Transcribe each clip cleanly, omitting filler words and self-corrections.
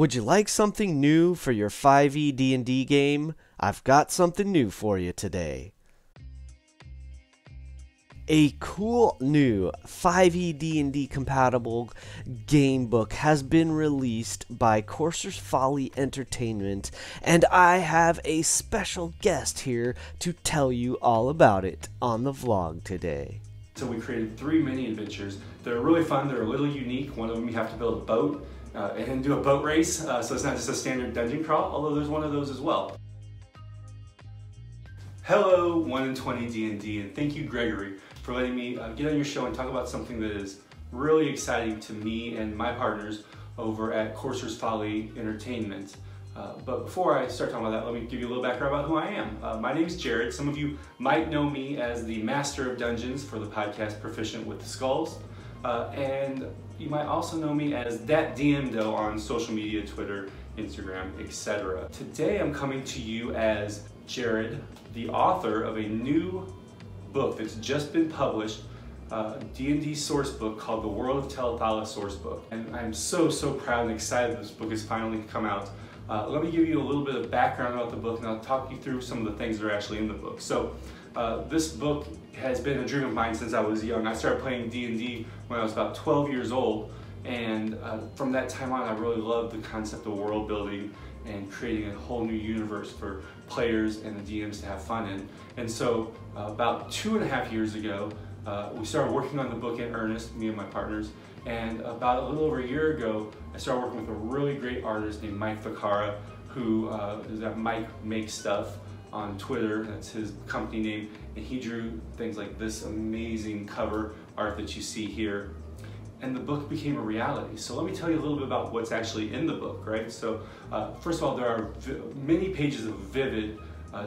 Would you like something new for your 5e D&D game? I've got something new for you today. A cool new 5e D&D compatible game book has been released by Courser's Folley Entertainment, and I have a special guest here to tell you all about it on the vlog today. So we created 3 mini adventures. They're really fun, they're a little unique. One of them you have to build a boat and do a boat race, so it's not just a standard dungeon crawl, although there's one of those as well. Hello 1 in 20 D&D, and thank you Gregory for letting me get on your show and talk about something that is really exciting to me and my partners over at Courser's Folley Entertainment. But before I start talking about that, let me give you a little background about who I am. My name is Jared. Some of you might know me as the Master of Dungeons for the podcast Proficient with the Skulls. And you might also know me as that DMDo on social media, Twitter, Instagram, etc. Today I'm coming to you as Jared, the author of a new book that's just been published, D&D source book called The World of Tele'thala source book. And I'm so proud and excited this book has finally come out. Let me give you a little bit of background about the book, and I'll talk you through some of the things that are actually in the book. So this book has been a dream of mine since I was young. I started playing D&D when I was about 12 years old, and from that time on I really loved the concept of world building and creating a whole new universe for players and the DMs to have fun in. And so about 2.5 years ago, we started working on the book in earnest, me and my partners, and about a little over a year ago, I started working with a really great artist named Mike Ficara, who is at Mike Makes Stuff on Twitter. That's his company name, and he drew things like this amazing cover art that you see here. And the book became a reality. So let me tell you a little bit about what's actually in the book, right? So first of all, there are many pages of vivid,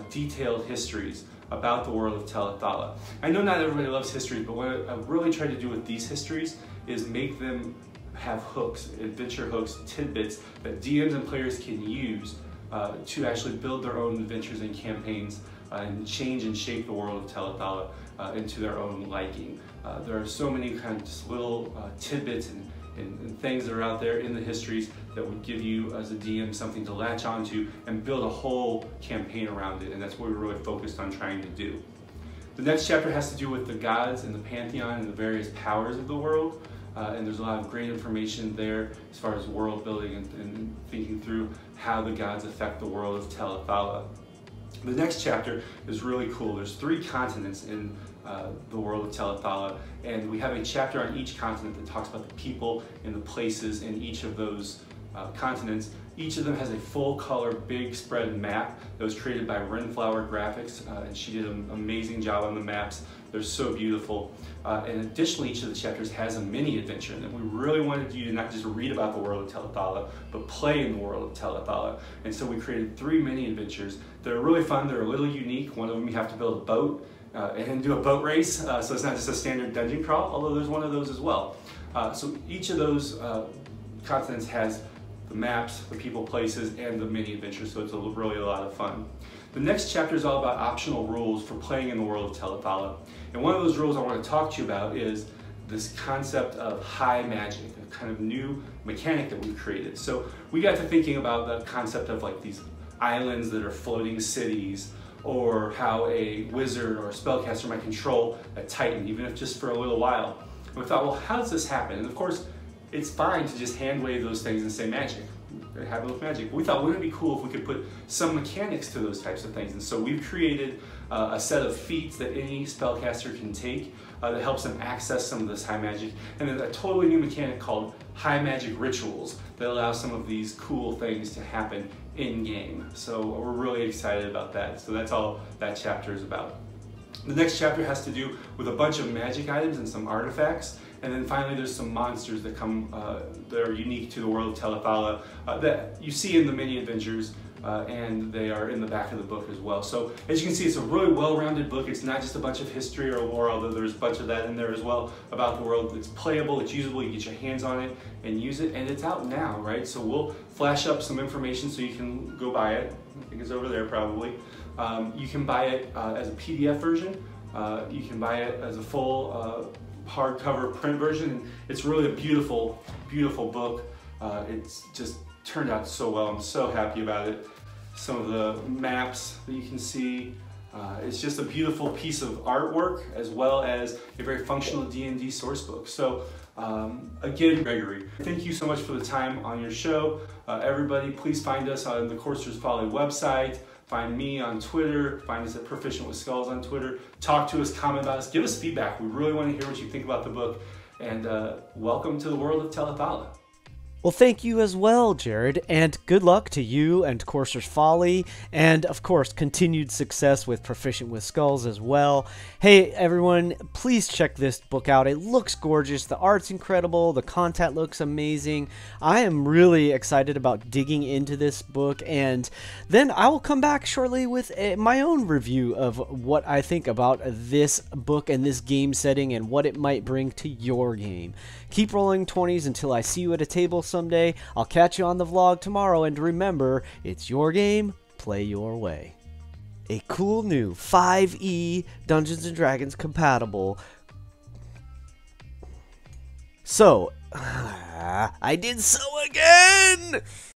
detailed histories about the world of Tele'thala. I know not everybody loves history, but what I really try to do with these histories is make them have hooks, adventure hooks, tidbits that DMs and players can use to actually build their own adventures and campaigns and change and shape the world of Tele'thala into their own liking. There are so many kind of just little tidbits and things that are out there in the histories that would give you as a DM something to latch onto and build a whole campaign around it, and that's what we're really focused on trying to do. The next chapter has to do with the gods and the pantheon and the various powers of the world, and there's a lot of great information there as far as world building and thinking through how the gods affect the world of Tele'thala. The next chapter is really cool. There's 3 continents in the world of Tele'thala, and we have a chapter on each continent that talks about the people and the places in each of those continents. Each of them has a full color, big spread map that was created by Renflower Graphics, and she did an amazing job on the maps. They're so beautiful. And additionally, each of the chapters has a mini adventure, and we really wanted you to not just read about the world of Tele'thala, but play in the world of Tele'thala. And so we created 3 mini adventures. They're really fun, they're a little unique. One of them you have to build a boat and do a boat race, so it's not just a standard dungeon crawl, although there's one of those as well. So each of those continents has the maps, the people, places, and the mini adventures, so it's really a lot of fun. The next chapter is all about optional rules for playing in the world of Tele'thala. And one of those rules I want to talk to you about is this concept of high magic, a kind of new mechanic that we've created. So we got to thinking about the concept of like these islands that are floating cities, or how a wizard or a spellcaster might control a titan, even if just for a little while. And we thought, well, how does this happen? And of course, it's fine to just hand wave those things and say magic. They happen with magic. But we thought, wouldn't it be cool if we could put some mechanics to those types of things? And so we've created a set of feats that any spellcaster can take that helps them access some of this high magic. And then a totally new mechanic called high magic rituals that allows some of these cool things to happen in-game. So we're really excited about that. So that's all that chapter is about. The next chapter has to do with a bunch of magic items and some artifacts. And then finally there's some monsters that come that are unique to the world of Tele'thala that you see in the mini adventures, and they are in the back of the book as well. So as you can see, it's a really well-rounded book. It's not just a bunch of history or lore, although there's a bunch of that in there as well about the world. It's playable, it's usable, you get your hands on it and use it, and it's out now, right? So we'll flash up some information so you can go buy it. I think it's over there probably. You can buy it as a PDF version. You can buy it as a full hardcover print version. It's really a beautiful, beautiful book. It's just turned out so well. I'm so happy about it. Some of the maps that you can see. It's just a beautiful piece of artwork as well as a very functional D&D source book. So again, Gregory, thank you so much for the time on your show. Everybody, please find us on the Courser's Folley website. Find me on Twitter. Find us at Proficient with Skulls on Twitter. Talk to us, comment about us, give us feedback. We really want to hear what you think about the book. And welcome to the world of Tele'thala. Well, thank you as well, Jared, and good luck to you and Courser's Folley, and of course, continued success with Proficient with Skulls as well. Hey, everyone, please check this book out. It looks gorgeous. The art's incredible. The content looks amazing. I am really excited about digging into this book, and then I will come back shortly with my own review of what I think about this book and this game setting and what it might bring to your game. Keep rolling 20s until I see you at a table someday. I'll catch you on the vlog tomorrow, and remember, it's your game, play your way. A cool new 5e Dungeons & Dragons compatible. So, I did so again!